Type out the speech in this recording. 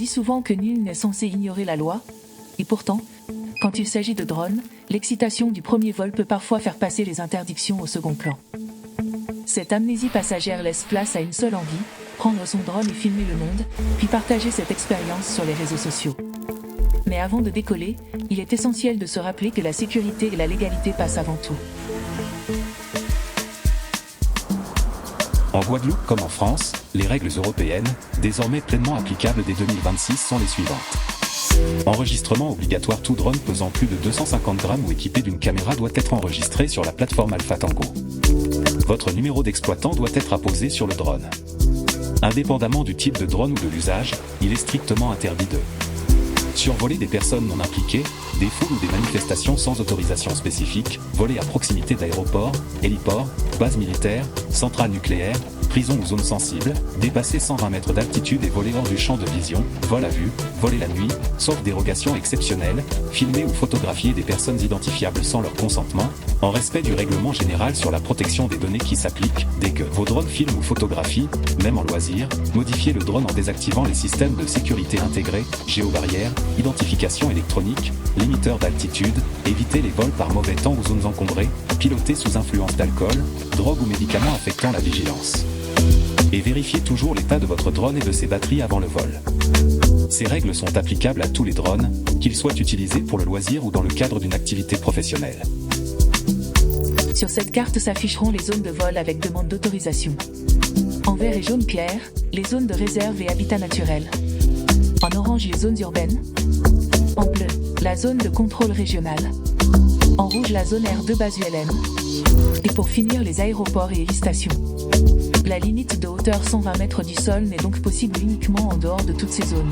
souvent que nul n'est censé ignorer la loi, et pourtant, quand il s'agit de drones, l'excitation du premier vol peut parfois faire passer les interdictions au second plan. Cette amnésie passagère laisse place à une seule envie, prendre son drone et filmer le monde, puis partager cette expérience sur les réseaux sociaux. Mais avant de décoller, il est essentiel de se rappeler que la sécurité et la légalité passent avant tout. En Guadeloupe comme en France, les règles européennes, désormais pleinement applicables dès 2026, sont les suivantes. Enregistrement obligatoire. Tout drone pesant plus de 250 grammes ou équipé d'une caméra doit être enregistré sur la plateforme Alpha Tango. Votre numéro d'exploitant doit être apposé sur le drone. Indépendamment du type de drone ou de l'usage, il est strictement interdit de survoler des personnes non impliquées, des foules ou des manifestations sans autorisation spécifique, voler à proximité d'aéroports, héliports, bases militaires, centrales nucléaires, prisons ou zones sensibles, dépasser 120 mètres d'altitude et voler hors du champ de vision, vol à vue, voler la nuit, sauf dérogation exceptionnelle, filmer ou photographier des personnes identifiables sans leur consentement, en respect du règlement général sur la protection des données qui s'applique, dès que vos drones filment ou photographient, même en loisir, modifiez le drone en désactivant les systèmes de sécurité intégrés, géobarrières, identification électronique, limiteur d'altitude, évitez les vols par mauvais temps ou zones encombrées, pilotez sous influence d'alcool, drogue ou médicaments affectant la vigilance. Et vérifiez toujours l'état de votre drone et de ses batteries avant le vol. Ces règles sont applicables à tous les drones, qu'ils soient utilisés pour le loisir ou dans le cadre d'une activité professionnelle. Sur cette carte s'afficheront les zones de vol avec demande d'autorisation. En vert et jaune clair, les zones de réserve et habitat naturel. En orange, les zones urbaines. En bleu, la zone de contrôle régional. En rouge, la zone R2 base ULM. Et pour finir, les aéroports et hélistations. La limite de hauteur 120 mètres du sol n'est donc possible uniquement en dehors de toutes ces zones.